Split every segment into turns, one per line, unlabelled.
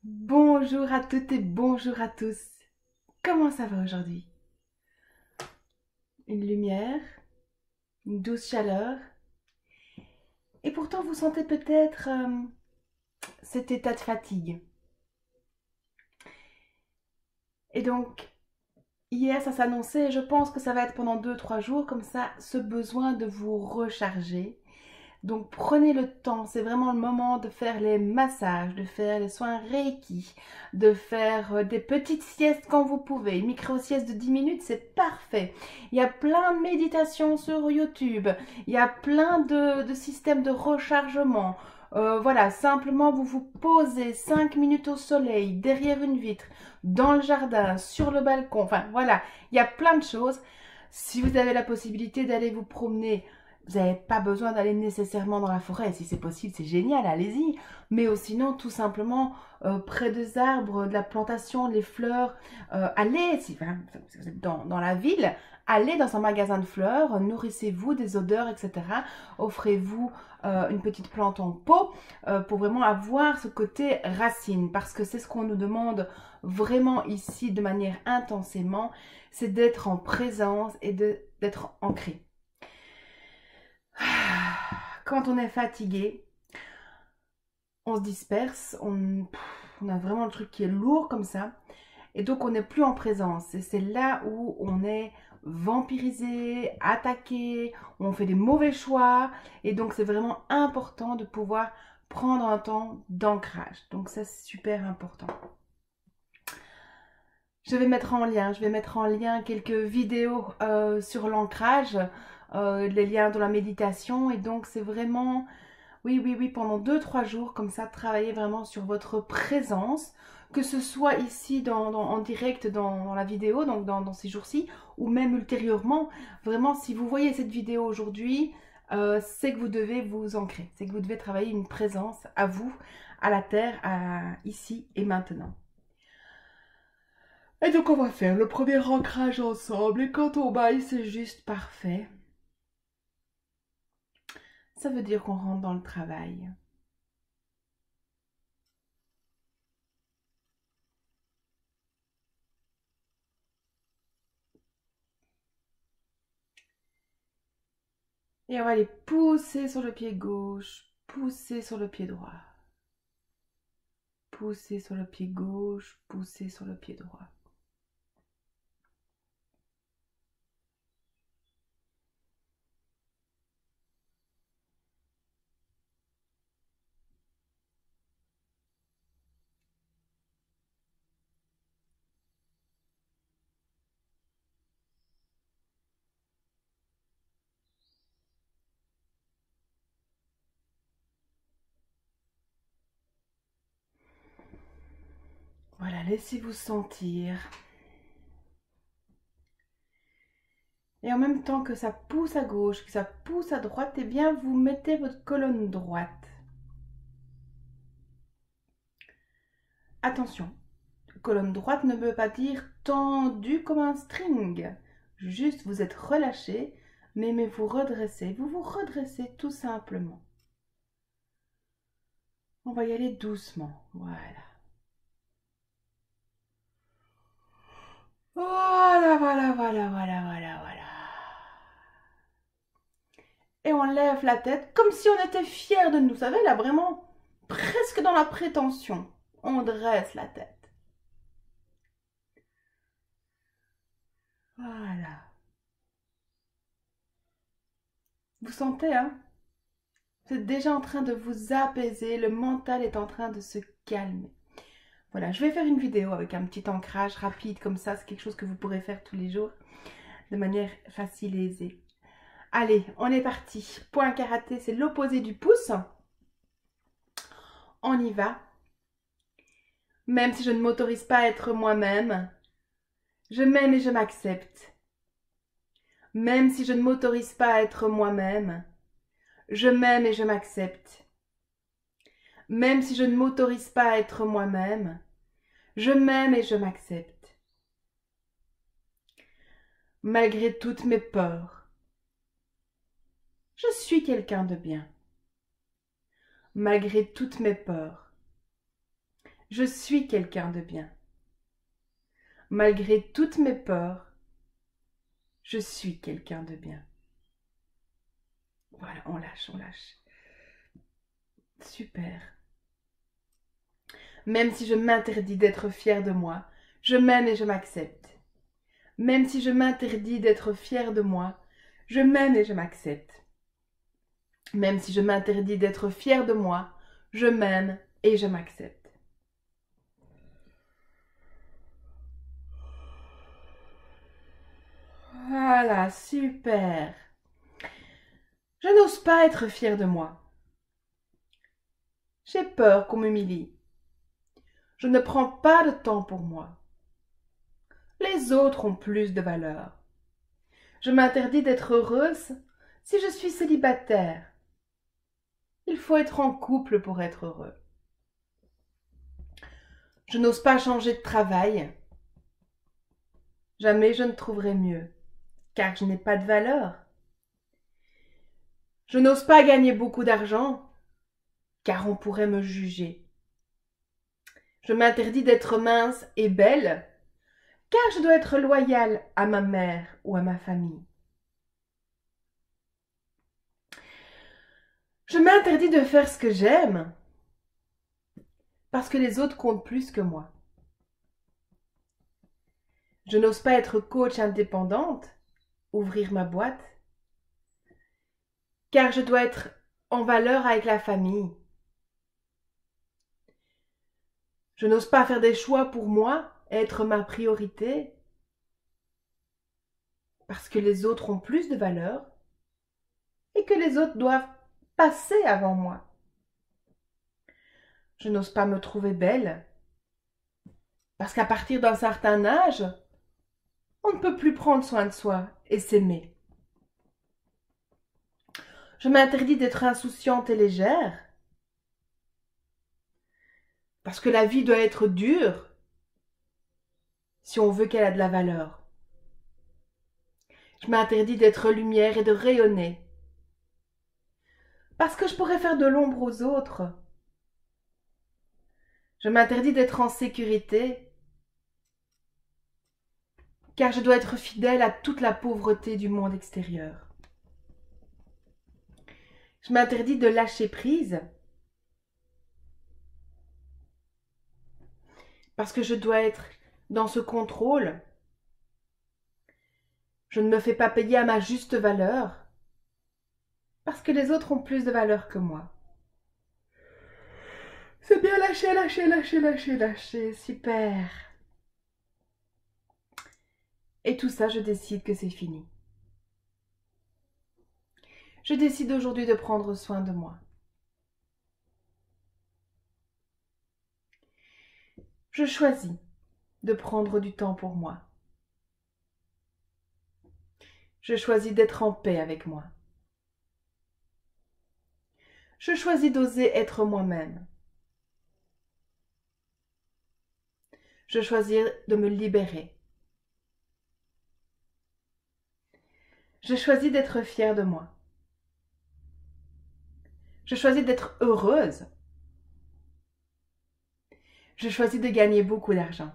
Bonjour à toutes et bonjour à tous. Comment ça va aujourd'hui? Une lumière, une douce chaleur. Et pourtant vous sentez peut-être cet état de fatigue. Et donc, hier ça s'annonçait et je pense que ça va être pendant 2 3 jours comme ça, ce besoin de vous recharger. Donc prenez le temps, c'est vraiment le moment de faire les massages, de faire les soins Reiki, de faire des petites siestes quand vous pouvez. Une micro-sieste de 10 minutes, c'est parfait. Il y a plein de méditations sur YouTube, il y a plein de systèmes de rechargement. Voilà, simplement vous vous posez 5 minutes au soleil, derrière une vitre, dans le jardin, sur le balcon. Enfin voilà, il y a plein de choses. Si vous avez la possibilité d'aller vous promener, vous n'avez pas besoin d'aller nécessairement dans la forêt. Si c'est possible, c'est génial, allez-y. Mais sinon, tout simplement, près des arbres, de la plantation, les fleurs, allez, si vous êtes dans la ville, allez dans un magasin de fleurs, nourrissez-vous des odeurs, etc. Offrez-vous une petite plante en pot pour vraiment avoir ce côté racine. Parce que c'est ce qu'on nous demande vraiment ici de manière intensément, c'est d'être en présence et d'être ancré. Quand on est fatigué, on se disperse, on a vraiment le truc qui est lourd comme ça, et donc on n'est plus en présence. Et c'est là où on est vampirisé, attaqué, on fait des mauvais choix, et donc c'est vraiment important de pouvoir prendre un temps d'ancrage. Donc ça, c'est super important. Je vais mettre en lien quelques vidéos sur l'ancrage, les liens de la méditation, et donc c'est vraiment. Oui, oui, oui, pendant 2 3 jours, comme ça, travaillez vraiment sur votre présence, que ce soit ici en direct dans la vidéo, donc dans ces jours-ci, ou même ultérieurement. Vraiment, si vous voyez cette vidéo aujourd'hui, c'est que vous devez vous ancrer, c'est que vous devez travailler une présence à vous, à la terre, ici et maintenant. Et donc on va faire le premier ancrage ensemble, et quand on baille, c'est juste parfait. Ça veut dire qu'on rentre dans le travail. Et on va les pousser sur le pied gauche, pousser sur le pied droit. Pousser sur le pied gauche, pousser sur le pied droit. Voilà, laissez-vous sentir. Et en même temps que ça pousse à gauche, que ça pousse à droite, eh bien, vous mettez votre colonne droite. Attention, colonne droite ne veut pas dire tendu comme un string. Juste, vous êtes relâché, mais vous redressez. Vous vous redressez tout simplement. On va y aller doucement. Voilà. Voilà, voilà, voilà, voilà, voilà, voilà. Et on lève la tête comme si on était fier de nous. Vous savez, là, vraiment, presque dans la prétention. On dresse la tête. Voilà. Vous sentez, hein? Vous êtes déjà en train de vous apaiser. Le mental est en train de se calmer. Voilà, je vais faire une vidéo avec un petit ancrage rapide comme ça. C'est quelque chose que vous pourrez faire tous les jours de manière facile et aisée. Allez, on est parti. Point karaté, c'est l'opposé du pouce. On y va. Même si je ne m'autorise pas à être moi-même, je m'aime et je m'accepte. Même si je ne m'autorise pas à être moi-même, je m'aime et je m'accepte. Même si je ne m'autorise pas à être moi-même, je m'aime et je m'accepte. Malgré toutes mes peurs, je suis quelqu'un de bien. Malgré toutes mes peurs, Je suis quelqu'un de bien. Malgré toutes mes peurs, je suis quelqu'un de bien. Voilà, on lâche, on lâche. Super. Même si je m'interdis d'être fière de moi, je m'aime et je m'accepte. Même si je m'interdis d'être fière de moi, je m'aime et je m'accepte. Même si je m'interdis d'être fière de moi, je m'aime et je m'accepte. Voilà, super. Je n'ose pas être fière de moi. J'ai peur qu'on m'humilie. Je ne prends pas de temps pour moi. Les autres ont plus de valeur. Je m'interdis d'être heureuse si je suis célibataire. Il faut être en couple pour être heureux. Je n'ose pas changer de travail. Jamais je ne trouverai mieux, car je n'ai pas de valeur. Je n'ose pas gagner beaucoup d'argent, car on pourrait me juger. Je m'interdis d'être mince et belle, car je dois être loyale à ma mère ou à ma famille. Je m'interdis de faire ce que j'aime, parce que les autres comptent plus que moi. Je n'ose pas être coach indépendante, ouvrir ma boîte, car je dois être en valeur avec la famille. Je n'ose pas faire des choix pour moi, être ma priorité, parce que les autres ont plus de valeur et que les autres doivent passer avant moi. Je n'ose pas me trouver belle, parce qu'à partir d'un certain âge, on ne peut plus prendre soin de soi et s'aimer. Je m'interdis d'être insouciante et légère, parce que la vie doit être dure si on veut qu'elle ait de la valeur. Je m'interdis d'être lumière et de rayonner, parce que je pourrais faire de l'ombre aux autres. Je m'interdis d'être en sécurité, car je dois être fidèle à toute la pauvreté du monde extérieur. Je m'interdis de lâcher prise, parce que je dois être dans ce contrôle. Je ne me fais pas payer à ma juste valeur, parce que les autres ont plus de valeur que moi. C'est bien, lâcher, lâcher, lâcher, lâcher, lâcher, super. Et tout ça, je décide que c'est fini. Je décide aujourd'hui de prendre soin de moi. Je choisis de prendre du temps pour moi. Je choisis d'être en paix avec moi. Je choisis d'oser être moi-même. Je choisis de me libérer. Je choisis d'être fière de moi. Je choisis d'être heureuse. Je choisis de gagner beaucoup d'argent.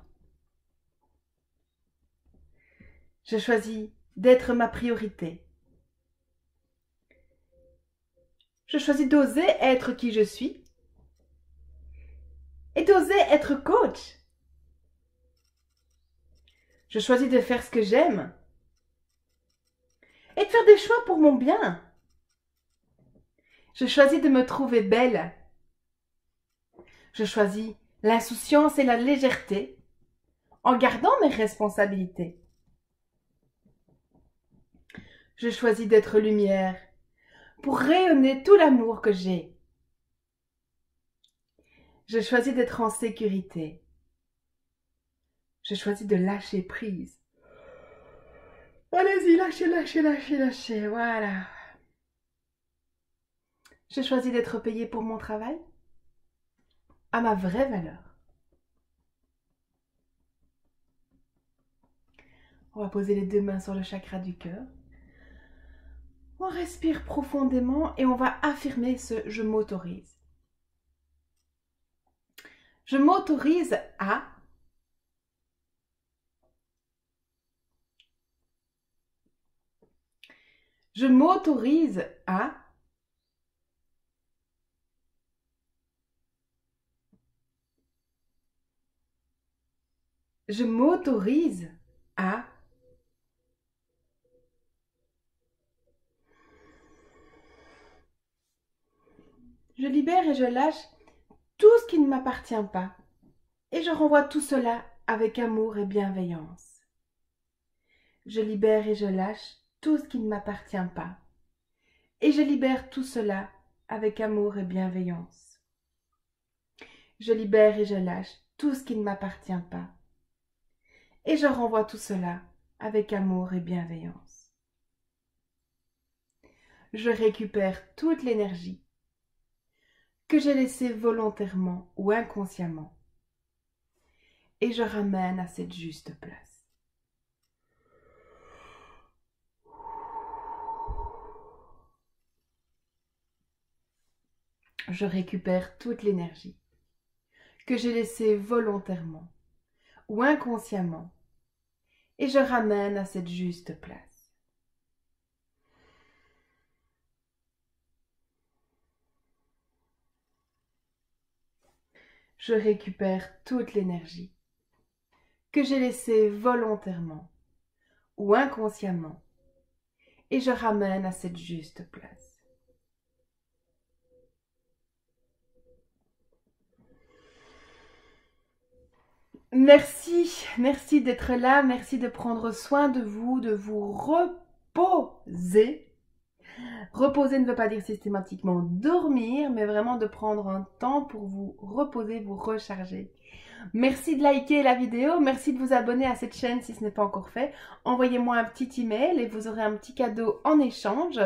Je choisis d'être ma priorité. Je choisis d'oser être qui je suis et d'oser être coach. Je choisis de faire ce que j'aime et de faire des choix pour mon bien. Je choisis de me trouver belle. Je choisis l'insouciance et la légèreté en gardant mes responsabilités. Je choisis d'être lumière pour rayonner tout l'amour que j'ai. Je choisis d'être en sécurité. Je choisis de lâcher prise. Allez-y, lâchez, lâchez, lâchez, lâchez, voilà. Je choisis d'être payée pour mon travail à ma vraie valeur. On va poser les deux mains sur le chakra du cœur. On respire profondément et on va affirmer ce « je m'autorise ». Je m'autorise à. Je m'autorise à. Je m'autorise à. Je libère et je lâche tout ce qui ne m'appartient pas. Et je renvoie tout cela avec amour et bienveillance. Je libère et je lâche tout ce qui ne m'appartient pas. Et je libère tout cela avec amour et bienveillance. Je libère et je lâche tout ce qui ne m'appartient pas. Et je renvoie tout cela avec amour et bienveillance. Je récupère toute l'énergie que j'ai laissée volontairement ou inconsciemment. Et je ramène à cette juste place. Je récupère toute l'énergie que j'ai laissée volontairement ou inconsciemment et je ramène à cette juste place. Je récupère toute l'énergie que j'ai laissée volontairement ou inconsciemment et je ramène à cette juste place. Merci d'être là, merci de prendre soin de vous reposer. Reposer ne veut pas dire systématiquement dormir, mais vraiment de prendre un temps pour vous reposer, vous recharger. Merci de liker la vidéo, merci de vous abonner à cette chaîne si ce n'est pas encore fait. Envoyez-moi un petit email et vous aurez un petit cadeau en échange.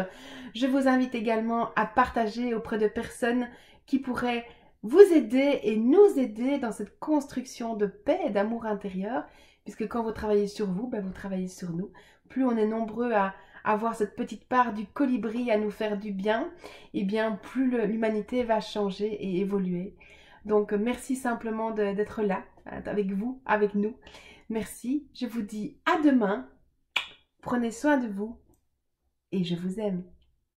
Je vous invite également à partager auprès de personnes qui pourraient vous aider et nous aider dans cette construction de paix et d'amour intérieur, puisque quand vous travaillez sur vous, vous travaillez sur nous. Plus on est nombreux à avoir cette petite part du colibri à nous faire du bien, et bien plus l'humanité va changer et évoluer. Donc merci simplement d'être là, avec vous, avec nous. Merci, je vous dis à demain, prenez soin de vous et je vous aime.